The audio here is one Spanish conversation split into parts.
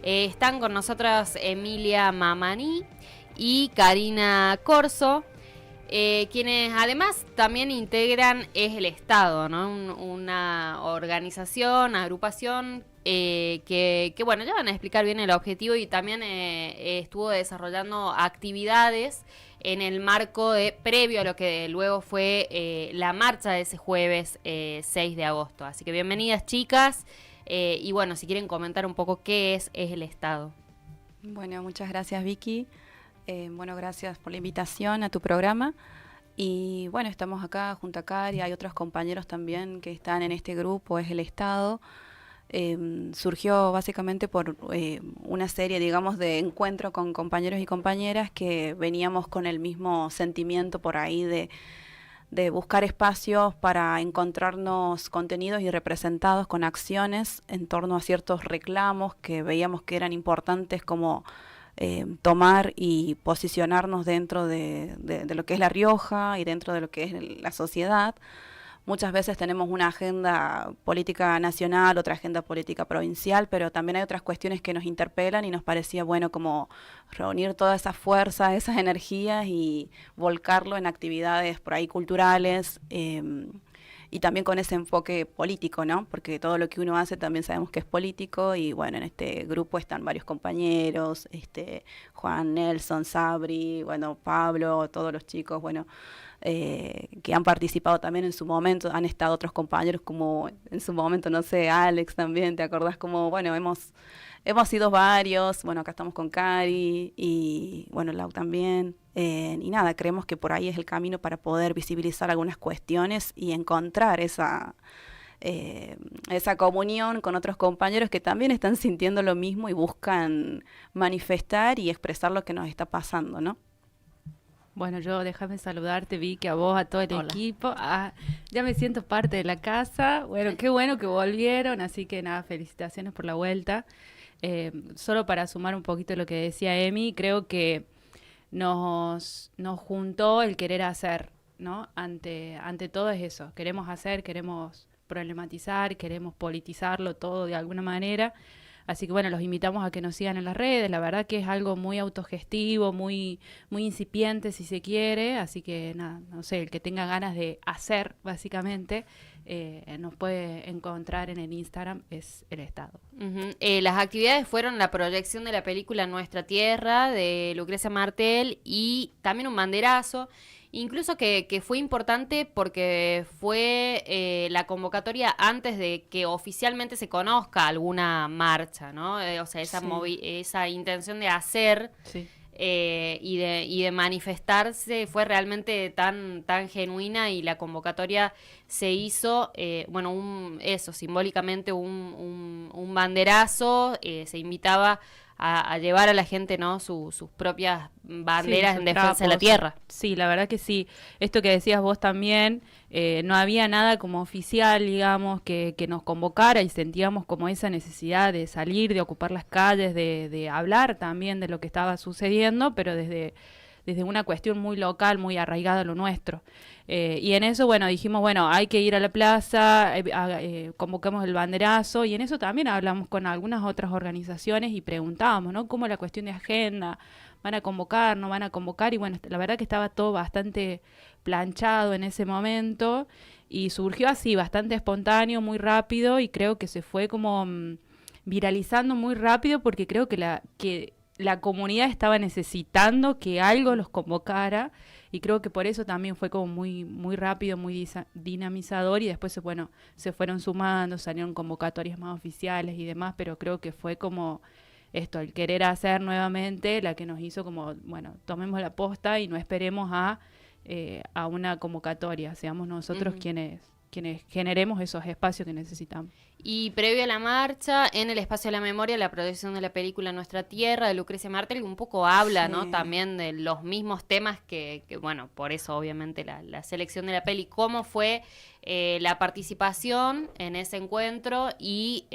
Están con nosotras Emilia Mamani y Karina Corso, quienes además también integran Es el Estado, ¿no? Una organización, agrupación que, bueno, ya van a explicar bien el objetivo y también estuvo desarrollando actividades en el marco previo a lo que luego fue la marcha de ese jueves 6 de agosto. Así que bienvenidas, chicas. Y bueno, si quieren comentar un poco qué es el Estado. Bueno, muchas gracias, Vicky. Bueno, gracias por la invitación a tu programa. Y bueno, estamos acá junto a Cari, hay otros compañeros también que están en este grupo, Es el Estado. Surgió básicamente por una serie, digamos, de encuentro con compañeros y compañeras que veníamos con el mismo sentimiento por ahí de buscar espacios para encontrarnos contenidos y representados con acciones en torno a ciertos reclamos que veíamos que eran importantes, como tomar y posicionarnos dentro de lo que es La Rioja y dentro de lo que es la sociedad. Muchas veces tenemos una agenda política nacional, otra agenda política provincial, pero también hay otras cuestiones que nos interpelan y nos parecía bueno como reunir toda esa fuerza, esas energías y volcarlo en actividades por ahí culturales, y también con ese enfoque político, ¿no? Porque todo lo que uno hace también sabemos que es político y bueno, en este grupo están varios compañeros, Juan, Nelson, Sabri, bueno, Pablo, todos los chicos, bueno, que han participado también en su momento, han estado otros compañeros como en su momento, no sé, Alex también, ¿te acordás? Como, bueno, hemos sido varios, bueno, acá estamos con Cari y bueno, Lau también, y nada, creemos que por ahí es el camino para poder visibilizar algunas cuestiones y encontrar esa comunión con otros compañeros que también están sintiendo lo mismo y buscan manifestar y expresar lo que nos está pasando, ¿no? Bueno, déjame saludarte, Vicky, a vos, a todo el equipo. Ya me siento parte de la casa. Bueno, qué bueno que volvieron, así que nada, felicitaciones por la vuelta. Solo para sumar un poquito lo que decía Emi, creo que nos juntó el querer hacer, ¿no? Ante todo es eso, queremos hacer, queremos problematizar, queremos politizarlo todo de alguna manera. Así que bueno, los invitamos a que nos sigan en las redes. La verdad que es algo muy autogestivo, muy incipiente si se quiere. Así que nada, no sé, el que tenga ganas de hacer básicamente nos puede encontrar en el Instagram, Es el Estado. Las actividades fueron la proyección de la película Nuestra Tierra de Lucrecia Martel y también un banderazo. Incluso que fue importante porque fue la convocatoria antes de que oficialmente se conozca alguna marcha, ¿no? O sea, esa intención de hacer sí. Y de manifestarse fue realmente tan genuina y la convocatoria se hizo, simbólicamente un banderazo, se invitaba a llevar a la gente, ¿no? Sus propias banderas en defensa de la tierra. Sí, la verdad que sí. Esto que decías vos también, no había nada como oficial, digamos, que nos convocara y sentíamos como esa necesidad de salir, de ocupar las calles, de hablar también de lo que estaba sucediendo, pero desde una cuestión muy local, muy arraigada a lo nuestro. Y en eso, bueno, dijimos, bueno, hay que ir a la plaza, convocamos el banderazo, y en eso también hablamos con algunas otras organizaciones y preguntábamos, ¿no? ¿Cómo la cuestión de agenda? ¿Van a convocar, no van a convocar? Y bueno, la verdad que estaba todo bastante planchado en ese momento, y surgió así, bastante espontáneo, muy rápido, y creo que se fue como viralizando muy rápido, porque creo que la comunidad estaba necesitando que algo los convocara, y creo que por eso también fue como muy muy rápido, muy dinamizador, y después se fueron sumando, salieron convocatorias más oficiales y demás, pero creo que fue como esto, el querer hacer nuevamente, la que nos hizo como, bueno, tomemos la posta y no esperemos a una convocatoria, seamos nosotros quienes generemos esos espacios que necesitamos. Y previo a la marcha, en el Espacio de la Memoria, la proyección de la película Nuestra Tierra de Lucrecia Martel un poco habla, sí, ¿no? También de los mismos temas que bueno, por eso obviamente la selección de la peli. ¿Cómo fue la participación en ese encuentro y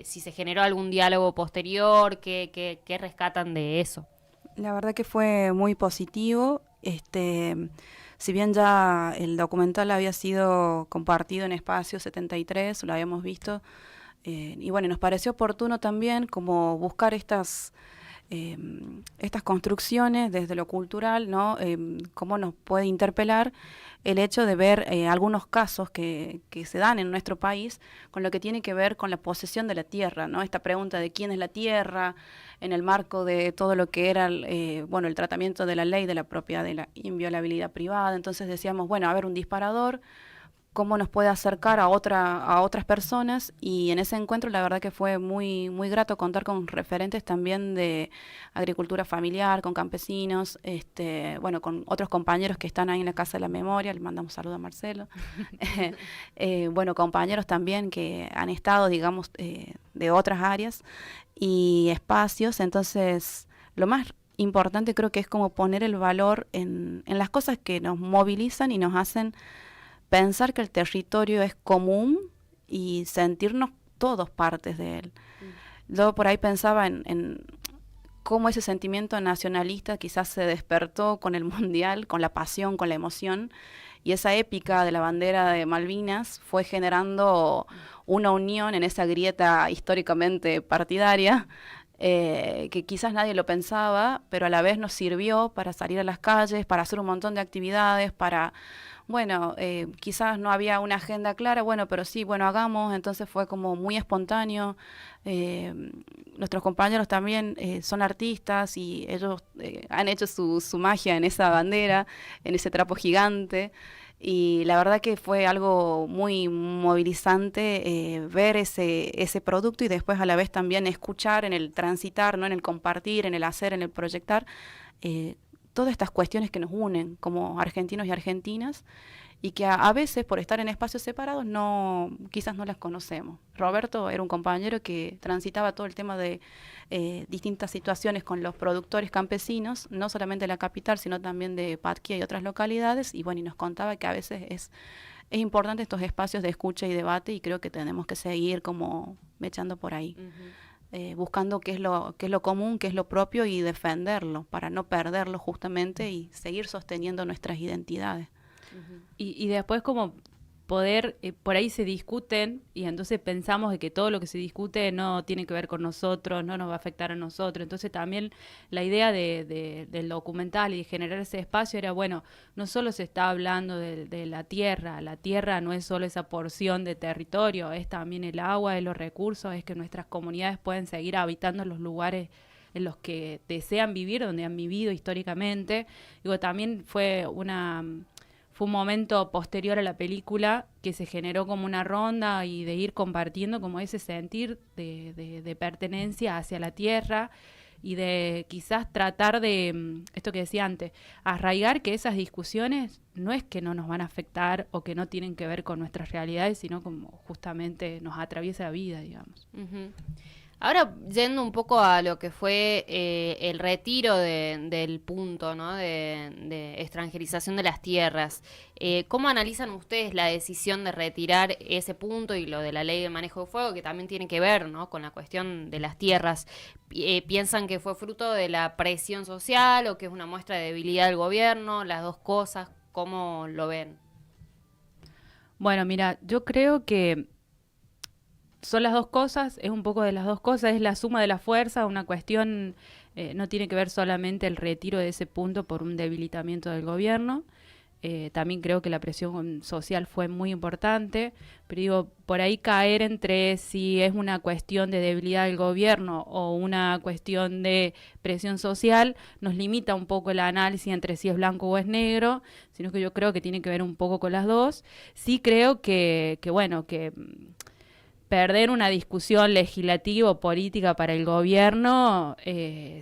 si se generó algún diálogo posterior? ¿Qué rescatan de eso? La verdad que fue muy positivo. Si bien ya el documental había sido compartido en Espacio 73, lo habíamos visto, Y bueno, nos pareció oportuno también como buscar estas construcciones desde lo cultural, ¿no? Cómo nos puede interpelar el hecho de ver algunos casos que se dan en nuestro país con lo que tiene que ver con la posesión de la tierra, ¿no? Esta pregunta de quién es la tierra en el marco de todo lo que era el tratamiento de la ley de la propiedad, de la inviolabilidad privada. Entonces decíamos, bueno, a ver, un disparador, cómo nos puede acercar a otras personas, y en ese encuentro la verdad que fue muy, muy grato contar con referentes también de agricultura familiar, con campesinos, con otros compañeros que están ahí en la Casa de la Memoria, le mandamos saludos a Marcelo, compañeros también que han estado, digamos, de otras áreas y espacios. Entonces, lo más importante creo que es como poner el valor en las cosas que nos movilizan y nos hacen pensar que el territorio es común y sentirnos todos partes de él. Yo por ahí pensaba en cómo ese sentimiento nacionalista quizás se despertó con el Mundial, con la pasión, con la emoción, y esa épica de la bandera de Malvinas fue generando una unión en esa grieta históricamente partidaria, que quizás nadie lo pensaba, pero a la vez nos sirvió para salir a las calles, para hacer un montón de actividades, para... quizás no había una agenda clara, pero sí, hagamos. Entonces fue como muy espontáneo. Nuestros compañeros también son artistas y ellos han hecho su magia en esa bandera, en ese trapo gigante. Y la verdad que fue algo muy movilizante ver ese producto, y después a la vez también escuchar en el transitar, ¿no? En el compartir, en el hacer, en el proyectar, todas estas cuestiones que nos unen como argentinos y argentinas, y que a veces por estar en espacios separados quizás no las conocemos. Roberto era un compañero que transitaba todo el tema de distintas situaciones con los productores campesinos, no solamente de la capital, sino también de Patquía y otras localidades, y nos contaba que a veces es importante estos espacios de escucha y debate, y creo que tenemos que seguir como echando por ahí. Buscando qué es lo común, qué es lo propio, y defenderlo para no perderlo justamente y seguir sosteniendo nuestras identidades. Y después como poder, por ahí se discuten y entonces pensamos de que todo lo que se discute no tiene que ver con nosotros, no nos va a afectar a nosotros. Entonces también la idea del documental y de generar ese espacio era, no solo se está hablando de la tierra no es solo esa porción de territorio, es también el agua, es los recursos, es que nuestras comunidades pueden seguir habitando los lugares en los que desean vivir, donde han vivido históricamente. También fue un momento posterior a la película que se generó como una ronda y de ir compartiendo como ese sentir de pertenencia hacia la tierra, y de quizás tratar de, esto que decía antes, arraigar que esas discusiones no es que no nos van a afectar o que no tienen que ver con nuestras realidades, sino como justamente nos atraviesa la vida, digamos. Uh-huh. Ahora, yendo un poco a lo que fue el retiro del punto, ¿no? de extranjerización de las tierras, ¿cómo analizan ustedes la decisión de retirar ese punto y lo de la ley de manejo de fuego, que también tiene que ver, ¿no? con la cuestión de las tierras? ¿Piensan que fue fruto de la presión social o que es una muestra de debilidad del gobierno? Las dos cosas, ¿cómo lo ven? Bueno, mira, yo creo que son las dos cosas, es un poco de las dos cosas, es la suma de la fuerza, una cuestión, no tiene que ver solamente el retiro de ese punto por un debilitamiento del gobierno. También creo que la presión social fue muy importante, pero por ahí caer entre si es una cuestión de debilidad del gobierno o una cuestión de presión social nos limita un poco el análisis entre si es blanco o es negro, sino que yo creo que tiene que ver un poco con las dos. Sí creo que perder una discusión legislativa o política para el gobierno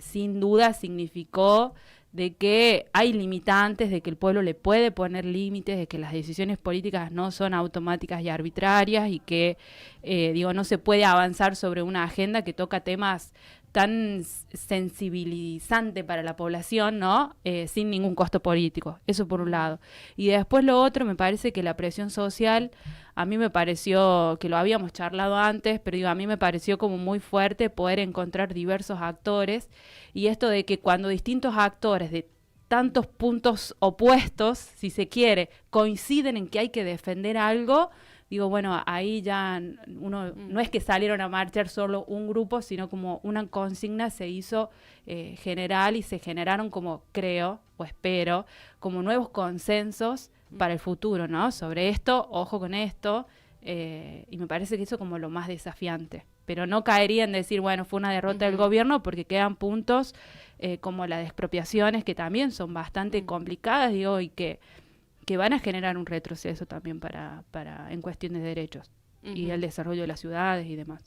sin duda significó de que hay limitantes, de que el pueblo le puede poner límites, de que las decisiones políticas no son automáticas y arbitrarias, y que no se puede avanzar sobre una agenda que toca temas tan sensibilizante para la población, ¿no? Sin ningún costo político. Eso por un lado. Y después lo otro, me parece que la presión social, a mí me pareció, que lo habíamos charlado antes, pero a mí me pareció como muy fuerte poder encontrar diversos actores, y esto de que cuando distintos actores de tantos puntos opuestos, si se quiere, coinciden en que hay que defender algo, digo, bueno, ahí ya uno, no es que salieron a marchar solo un grupo, sino como una consigna se hizo general y se generaron como, creo, o espero, como nuevos consensos para el futuro, ¿no? Sobre esto, ojo con esto, y me parece que eso como lo más desafiante. Pero no caería en decir, bueno, fue una derrota del gobierno, porque quedan puntos como las expropiaciones, que también son bastante complicadas, digo, y que van a generar un retroceso también para en cuestiones de derechos y el desarrollo de las ciudades y demás.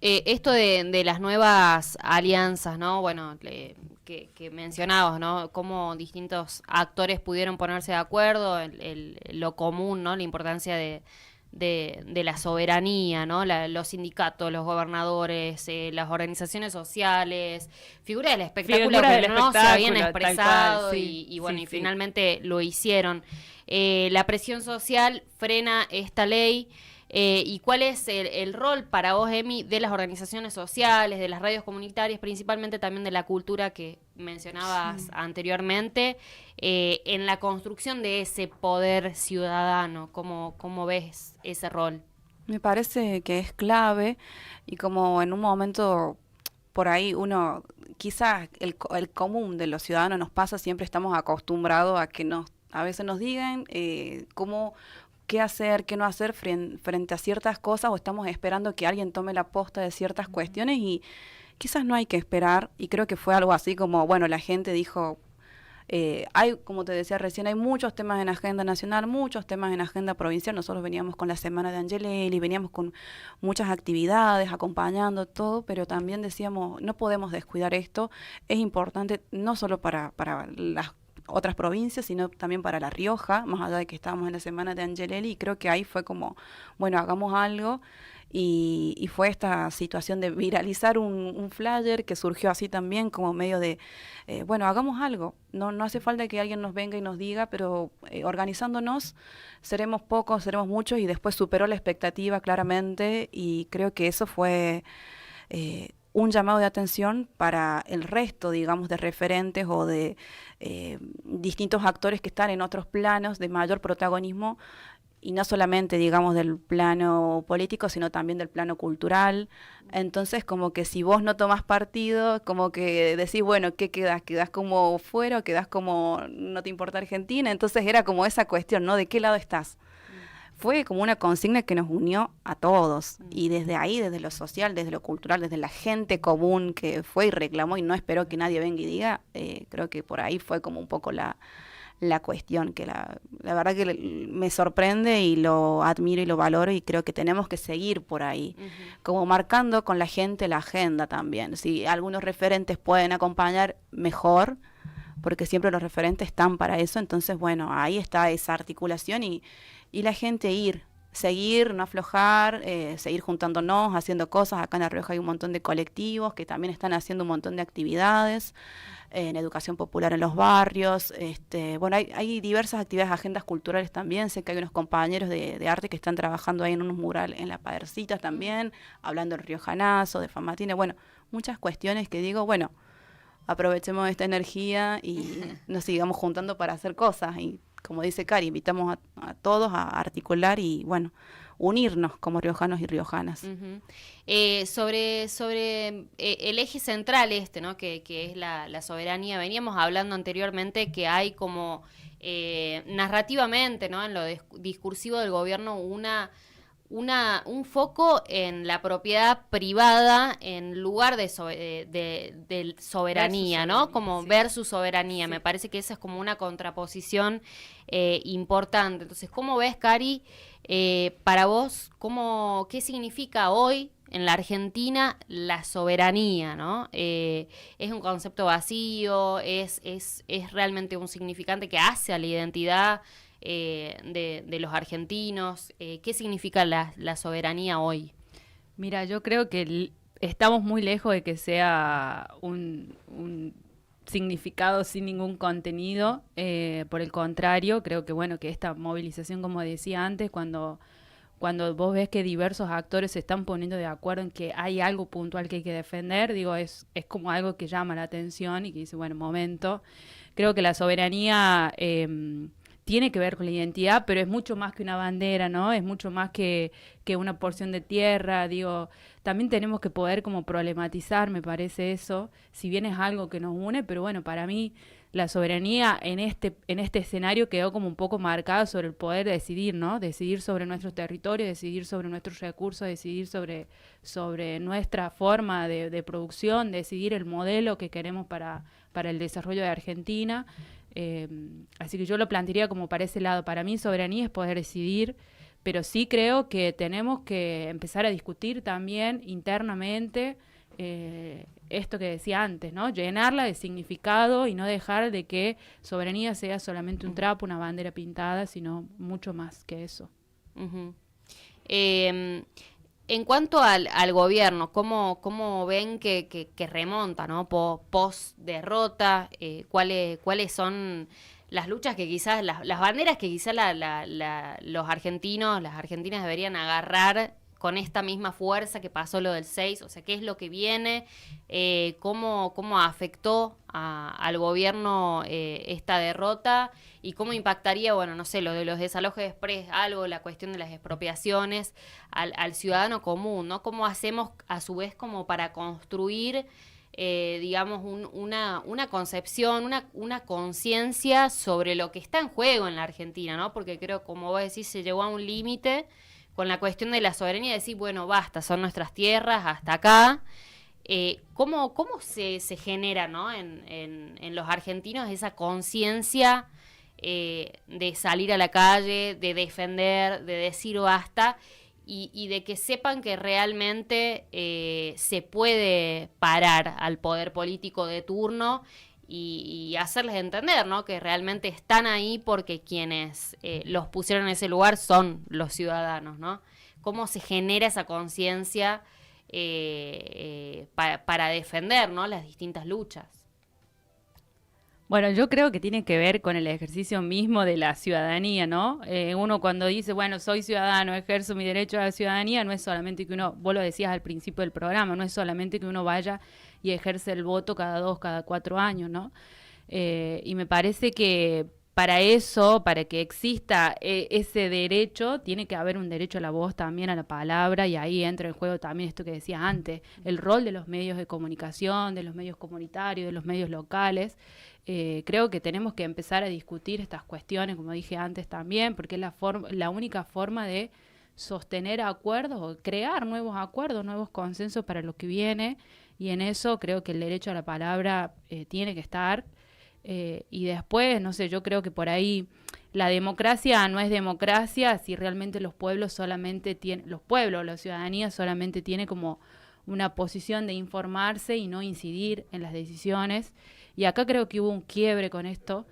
Esto de las nuevas alianzas, ¿no? Bueno, que mencionabas, ¿no? Cómo distintos actores pudieron ponerse de acuerdo, lo común, ¿no? La importancia de la soberanía, ¿no? Los sindicatos, los gobernadores, las organizaciones sociales, figuras del espectáculo que no se habían expresado y bueno, finalmente lo hicieron. La presión social frena esta ley. ¿Y cuál es el rol para vos, Emi, de las organizaciones sociales, de las radios comunitarias, principalmente también de la cultura que mencionabas anteriormente, en la construcción de ese poder ciudadano? ¿Cómo ves ese rol? Me parece que es clave y como en un momento por ahí uno, quizás el común de los ciudadanos nos pasa, siempre estamos acostumbrados a que a veces nos digan cómo qué hacer, qué no hacer frente a ciertas cosas, o estamos esperando que alguien tome la posta de ciertas cuestiones y quizás no hay que esperar, y creo que fue algo así como, bueno, la gente dijo, como te decía recién, hay muchos temas en agenda nacional, muchos temas en agenda provincial, nosotros veníamos con la Semana de Angelelli, veníamos con muchas actividades, acompañando todo, pero también decíamos, no podemos descuidar esto, es importante no solo para las otras provincias, sino también para La Rioja, más allá de que estábamos en la Semana de Angelelli, y creo que ahí fue como, bueno, hagamos algo, y fue esta situación de viralizar un flyer que surgió así también como medio de, bueno, hagamos algo, no hace falta que alguien nos venga y nos diga, pero organizándonos seremos pocos, seremos muchos, y después superó la expectativa claramente, y creo que eso fue un llamado de atención para el resto, digamos, de referentes o de distintos actores que están en otros planos de mayor protagonismo, y no solamente, digamos, del plano político, sino también del plano cultural. Entonces, como que si vos no tomás partido, como que decís, bueno, ¿qué quedás? ¿Quedás como fuera o quedás como no te importa Argentina? Entonces era como esa cuestión, ¿no? ¿De qué lado estás? Fue como una consigna que nos unió a todos, y desde ahí, desde lo social, desde lo cultural, desde la gente común que fue y reclamó y no esperó que nadie venga y diga, creo que por ahí fue como un poco la cuestión, que la verdad que me sorprende y lo admiro y lo valoro, y creo que tenemos que seguir por ahí, como marcando con la gente la agenda también. Si algunos referentes pueden acompañar, mejor, porque siempre los referentes están para eso. Entonces, bueno, ahí está esa articulación y la gente seguir, no aflojar, seguir juntándonos, haciendo cosas. Acá en La Rioja hay un montón de colectivos que también están haciendo un montón de actividades en educación popular en los barrios. Bueno, hay diversas actividades, agendas culturales también. Sé que hay unos compañeros de arte que están trabajando ahí en unos murales en La Padercitas también, hablando del riojanazo, de Famatina. Bueno, muchas cuestiones que digo, bueno, aprovechemos esta energía y nos sigamos juntando para hacer cosas. Y como dice Cari, invitamos a todos a articular y, bueno, unirnos como riojanos y riojanas. Sobre el eje central ¿no? Que es la soberanía, veníamos hablando anteriormente que hay como narrativamente, ¿no? En lo discursivo del gobierno un foco en la propiedad privada en lugar de soberanía, ¿no? Como versus soberanía. Sí. Me parece que esa es como una contraposición importante. Entonces, ¿cómo ves, Cari, para vos, qué significa hoy en la Argentina la soberanía, ¿no? ¿Es un concepto vacío? ¿Es realmente un significante que hace a la identidad de los argentinos? ¿Qué significa la soberanía hoy? Mira, yo creo que estamos muy lejos de que sea un significado sin ningún contenido. Por el contrario, creo que bueno, que esta movilización, como decía antes, cuando vos ves que diversos actores se están poniendo de acuerdo en que hay algo puntual que hay que defender, digo, es como algo que llama la atención y que dice, bueno, momento. Creo que la soberanía tiene que ver con la identidad, pero es mucho más que una bandera, ¿no? Es mucho más que una porción de tierra, digo, también tenemos que poder como problematizar, me parece eso, si bien es algo que nos une, pero bueno, para mí la soberanía en este escenario quedó como un poco marcada sobre el poder decidir, ¿no? Decidir sobre nuestros territorios, decidir sobre nuestros recursos, decidir sobre nuestra forma de producción, decidir el modelo que queremos para el desarrollo de Argentina. Así que yo lo plantearía como para ese lado. Para mí soberanía es poder decidir, pero sí creo que tenemos que empezar a discutir también internamente esto que decía antes, ¿no? Llenarla de significado y no dejar de que soberanía sea solamente un trapo, una bandera pintada, sino mucho más que eso. Uh-huh. En cuanto al gobierno, ¿cómo ven que remonta, ¿no? Post derrota, cuáles son las luchas que quizás, las banderas que quizás los argentinos, las argentinas deberían agarrar con esta misma fuerza que pasó lo del 6? O sea, ¿qué es lo que viene? ¿Cómo afectó al gobierno esta derrota? ¿Y cómo impactaría, bueno, no sé, lo de los desalojos express, algo, la cuestión de las expropiaciones, al ciudadano común, ¿no? ¿Cómo hacemos, a su vez, como para construir, digamos, una concepción, una conciencia sobre lo que está en juego en la Argentina, ¿no? Porque creo, como vos decís, se llegó a un límite con la cuestión de la soberanía, decir, bueno, basta, son nuestras tierras, hasta acá. ¿Cómo se genera, ¿no? en los argentinos esa conciencia de salir a la calle, de defender, de decir basta, y de que sepan que realmente se puede parar al poder político de turno y hacerles entender, ¿no? Que realmente están ahí porque quienes los pusieron en ese lugar son los ciudadanos, ¿no? ¿Cómo se genera esa conciencia para defender, ¿no? Las distintas luchas? Bueno, yo creo que tiene que ver con el ejercicio mismo de la ciudadanía, ¿no? Uno cuando dice, bueno, soy ciudadano, ejerzo mi derecho a la ciudadanía, no es solamente que uno, vos lo decías al principio del programa, no es solamente que uno vaya y ejerce el voto cada 2, cada 4 años, ¿no? Y me parece que para eso, para que exista ese derecho, tiene que haber un derecho a la voz también, a la palabra, y ahí entra en juego también esto que decía antes, el rol de los medios de comunicación, de los medios comunitarios, de los medios locales. Creo que tenemos que empezar a discutir estas cuestiones, como dije antes también, porque es la única forma de sostener acuerdos o crear nuevos acuerdos, nuevos consensos para lo que viene, y en eso creo que el derecho a la palabra tiene que estar. Y después, no sé, yo creo que por ahí la democracia no es democracia si realmente los pueblos solamente tienen, la ciudadanía solamente tiene como una posición de informarse y no incidir en las decisiones. Y acá creo que hubo un quiebre con esto,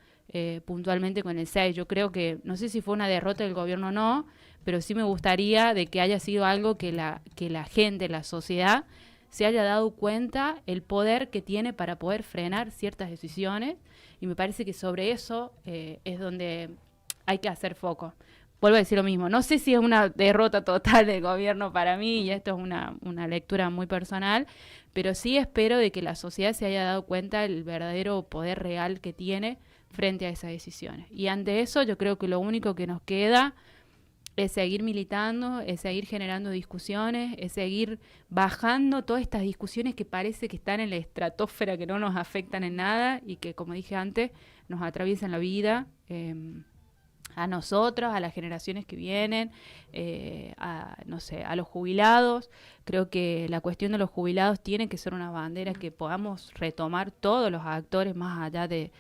puntualmente con el 6. Yo creo que, no sé si fue una derrota del gobierno o no, pero sí me gustaría de que haya sido algo que la gente, la sociedad, se haya dado cuenta el poder que tiene para poder frenar ciertas decisiones, y me parece que sobre eso es donde hay que hacer foco. Vuelvo a decir lo mismo, no sé si es una derrota total del gobierno para mí, y esto es una lectura muy personal, pero sí espero de que la sociedad se haya dado cuenta del verdadero poder real que tiene frente a esas decisiones. Y ante eso yo creo que lo único que nos queda es seguir militando, es seguir generando discusiones, es seguir bajando todas estas discusiones que parece que están en la estratosfera, que no nos afectan en nada y que, como dije antes, nos atraviesan la vida, a nosotros, a las generaciones que vienen, no sé, a los jubilados. Creo que la cuestión de los jubilados tiene que ser una bandera que podamos retomar todos los actores, más allá de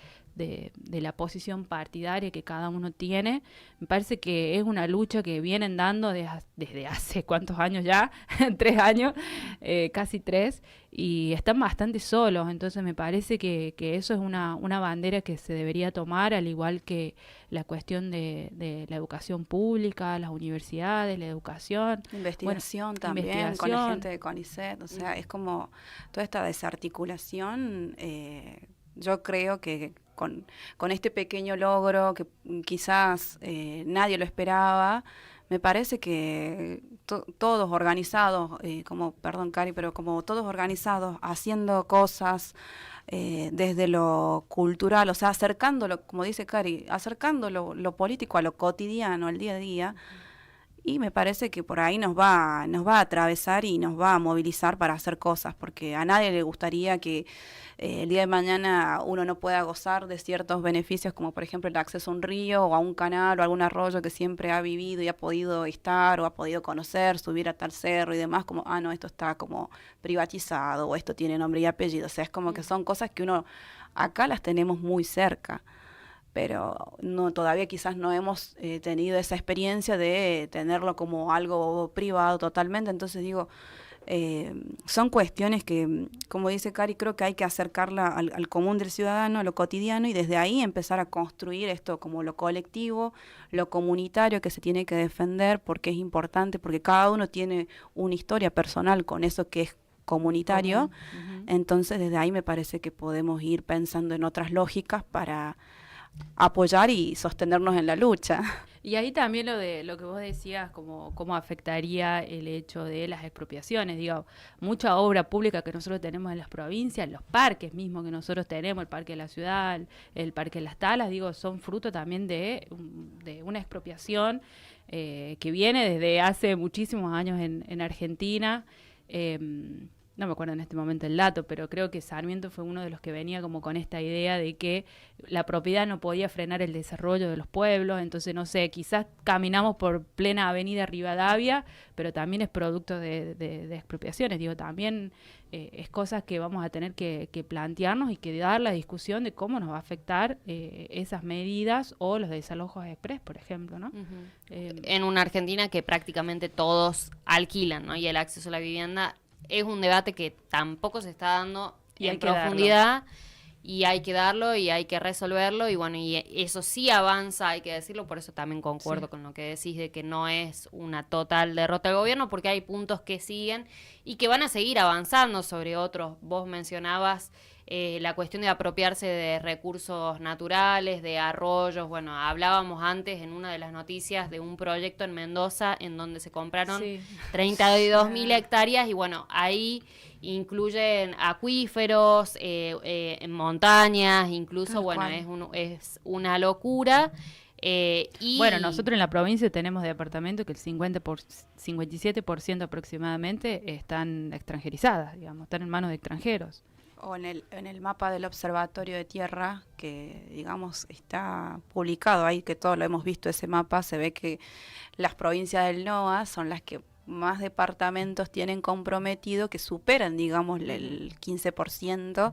la posición partidaria que cada uno tiene. Me parece que es una lucha que vienen dando desde hace cuántos años ya, 3 años, casi 3, y están bastante solos. Entonces me parece que eso es una bandera que se debería tomar, al igual que la cuestión de la educación pública, las universidades, la educación. Investigación también, con la gente de CONICET. O sea, es como toda esta desarticulación. Yo creo que con este pequeño logro que quizás nadie lo esperaba, me parece que todos organizados, como, perdón Cari, pero como todos organizados, haciendo cosas desde lo cultural, o sea, acercándolo, como dice Cari, acercando lo político a lo cotidiano, al día a día, y me parece que por ahí nos va a atravesar y nos va a movilizar para hacer cosas, porque a nadie le gustaría que el día de mañana uno no pueda gozar de ciertos beneficios, como por ejemplo el acceso a un río o a un canal o a algún arroyo que siempre ha vivido y ha podido estar o ha podido conocer, subir a tal cerro y demás, como, no, esto está como privatizado o esto tiene nombre y apellido. O sea, es como que son cosas que uno acá las tenemos muy cerca, pero no, todavía quizás no hemos tenido esa experiencia de tenerlo como algo privado totalmente. Entonces digo, son cuestiones que, como dice Cari, creo que hay que acercarla al común del ciudadano, a lo cotidiano, y desde ahí empezar a construir esto como lo colectivo, lo comunitario que se tiene que defender, porque es importante, porque cada uno tiene una historia personal con eso que es comunitario. Entonces desde ahí me parece que podemos ir pensando en otras lógicas para apoyar y sostenernos en la lucha. Y ahí también lo de lo que vos decías, como cómo afectaría el hecho de las expropiaciones, digo, mucha obra pública que nosotros tenemos en las provincias, los parques mismos que nosotros tenemos, el Parque de la Ciudad, el Parque de las Talas, digo, son fruto también de una expropiación que viene desde hace muchísimos años en Argentina. No me acuerdo en este momento el dato, pero creo que Sarmiento fue uno de los que venía como con esta idea de que la propiedad no podía frenar el desarrollo de los pueblos. Entonces, no sé, quizás caminamos por plena avenida Rivadavia, pero también es producto de expropiaciones. Digo, también es cosas que vamos a tener que plantearnos y que dar la discusión de cómo nos va a afectar esas medidas o los desalojos express, por ejemplo, ¿no? En una Argentina que prácticamente todos alquilan, ¿no? Y el acceso a la vivienda es un debate que tampoco se está dando en profundidad, y hay que darlo y hay que resolverlo, y bueno, y eso sí avanza, hay que decirlo. Por eso también concuerdo con lo que decís de que no es una total derrota del gobierno, porque hay puntos que siguen y que van a seguir avanzando sobre otros. Vos mencionabas la cuestión de apropiarse de recursos naturales, de arroyos. Bueno, hablábamos antes en una de las noticias de un proyecto en Mendoza en donde se compraron 32.000 hectáreas, y bueno, ahí incluyen acuíferos, montañas, incluso, es una locura. Y bueno, nosotros en la provincia tenemos departamentos que el 57% aproximadamente están extranjerizadas, digamos, están en manos de extranjeros. O en el mapa del Observatorio de Tierra, que digamos está publicado ahí, que todos lo hemos visto, ese mapa, se ve que las provincias del NOA son las que más departamentos tienen comprometido, que superan, digamos, el 15%,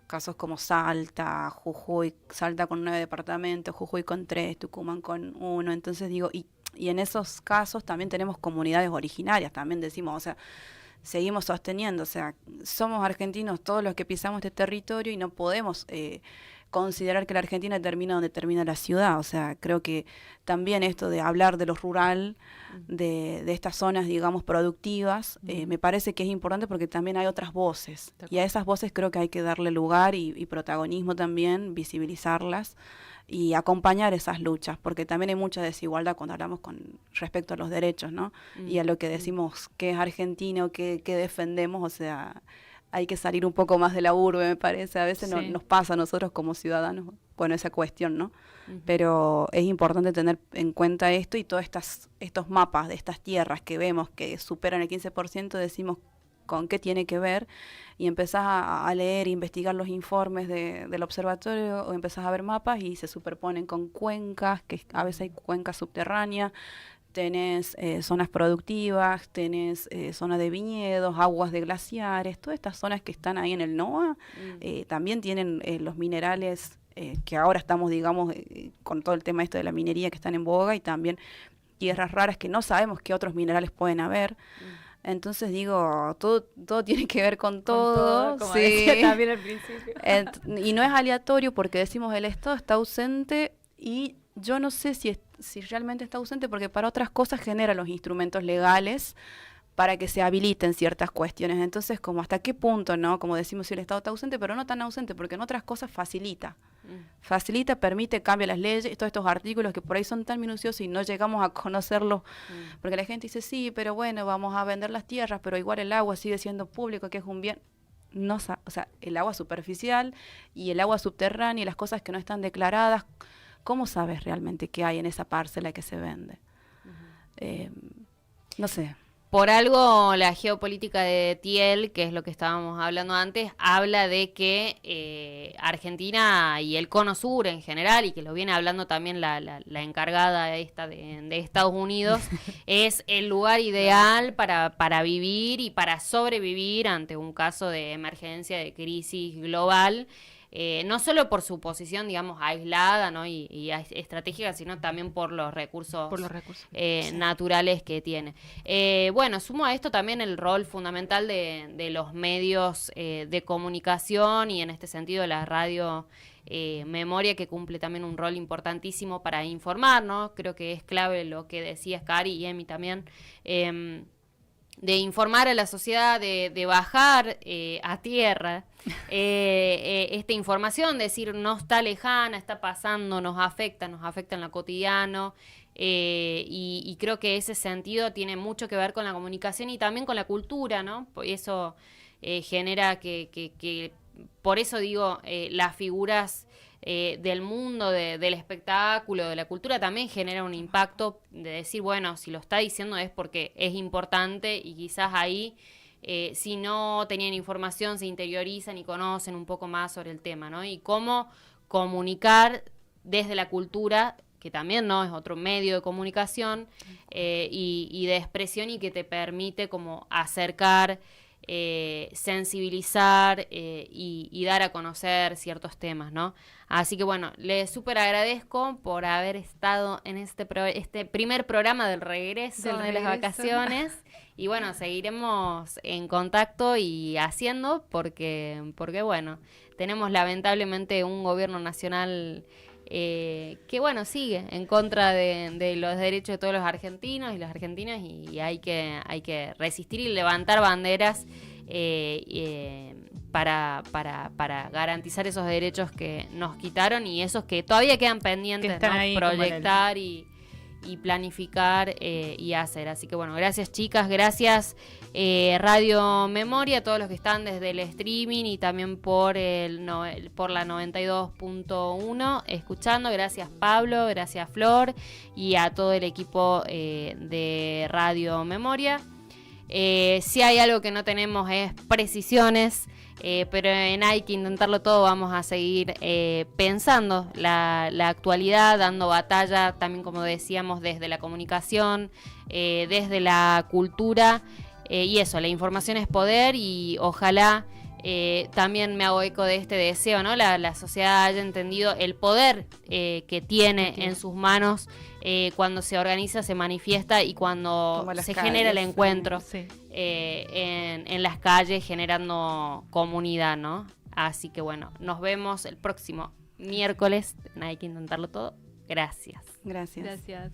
casos como Salta, Jujuy, Salta con 9 departamentos, Jujuy con 3, Tucumán con 1, entonces digo, y en esos casos también tenemos comunidades originarias, también decimos, o sea, seguimos sosteniendo, o sea, somos argentinos todos los que pisamos este territorio y no podemos considerar que la Argentina termina donde termina la ciudad. O sea, creo que también esto de hablar de lo rural, de estas zonas, digamos, productivas, me parece que es importante porque también hay otras voces. Y a esas voces creo que hay que darle lugar y protagonismo también, visibilizarlas y acompañar esas luchas, porque también hay mucha desigualdad cuando hablamos con respecto a los derechos, ¿no? Y a lo que decimos que es argentino, que defendemos, o sea, hay que salir un poco más de la urbe, me parece. A veces nos pasa a nosotros como ciudadanos, bueno, esa cuestión, ¿no? Pero es importante tener en cuenta esto y todos estos mapas de estas tierras que vemos que superan el 15%, decimos con qué tiene que ver, y empezás a leer e investigar los informes del observatorio, o empezás a ver mapas y se superponen con cuencas, que a veces hay cuencas subterráneas, tenés zonas productivas, tenés zonas de viñedos, aguas de glaciares, todas estas zonas que están ahí en el NOA, también tienen los minerales que ahora estamos, digamos, con todo el tema esto de la minería que están en boga, y también tierras raras que no sabemos qué otros minerales pueden haber. Entonces digo, todo tiene que ver con todo, como decía también al principio. Y no es aleatorio, porque decimos el Estado está ausente, y yo no sé si realmente está ausente, porque para otras cosas genera los instrumentos legales para que se habiliten ciertas cuestiones. Entonces, como hasta qué punto, ¿no? Como decimos, si el Estado está ausente, pero no tan ausente, porque en otras cosas facilita. Facilita, permite, cambia las leyes, todos estos artículos que por ahí son tan minuciosos y no llegamos a conocerlos, porque la gente dice, sí, pero bueno, vamos a vender las tierras, pero igual el agua sigue siendo público, que es un bien. No, o sea, el agua superficial y el agua subterránea y las cosas que no están declaradas, ¿cómo sabes realmente qué hay en esa parcela que se vende? No sé. Por algo la geopolítica de Thiel, que es lo que estábamos hablando antes, habla de que Argentina y el Cono Sur en general, y que lo viene hablando también la encargada esta de Estados Unidos, es el lugar ideal para vivir y para sobrevivir ante un caso de emergencia, de crisis global. No solo por su posición, digamos, aislada, ¿no? y estratégica, sino también por los recursos, naturales que tiene. Bueno, sumo a esto también el rol fundamental de los medios de comunicación y en este sentido la radio Memoria, que cumple también un rol importantísimo para informar, ¿no? Creo que es clave lo que decías, Cari, y Emi también, de informar a la sociedad, de bajar a tierra esta información, decir, no está lejana, está pasando, nos afecta en lo cotidiano, y creo que ese sentido tiene mucho que ver con la comunicación y también con la cultura, ¿no? Eso genera que por eso digo, las figuras del mundo, del espectáculo, de la cultura, también genera un impacto de decir, bueno, si lo está diciendo es porque es importante y quizás ahí, si no tenían información, se interiorizan y conocen un poco más sobre el tema, ¿no? Y cómo comunicar desde la cultura, que también no es otro medio de comunicación y de expresión y que te permite como acercar, sensibilizar y dar a conocer ciertos temas, ¿no? Así que bueno, les súper agradezco por haber estado en este primer programa del regreso de las vacaciones. Y bueno, seguiremos en contacto y haciendo porque bueno, tenemos lamentablemente un gobierno nacional que bueno, sigue en contra de los derechos de todos los argentinos y las argentinas, y hay que resistir y levantar banderas para garantizar esos derechos que nos quitaron y esos que todavía quedan pendientes, ¿no? Proyectar y planificar y hacer. Así que bueno, gracias chicas, gracias Radio Memoria, a todos los que están desde el streaming y también por la 92.1 escuchando. Gracias Pablo, gracias Flor y a todo el equipo de Radio Memoria. Si hay algo que no tenemos es precisiones, pero en Hay que intentarlo todo vamos a seguir pensando la actualidad, dando batalla también, como decíamos, desde la comunicación, desde la cultura, y eso, la información es poder y ojalá también me hago eco de este deseo, ¿no? La sociedad haya entendido el poder que tiene en sus manos cuando se organiza, se manifiesta y cuando se genera el encuentro en las calles, generando comunidad, ¿no? Así que bueno, nos vemos el próximo miércoles. Hay que intentarlo todo. Gracias. Gracias.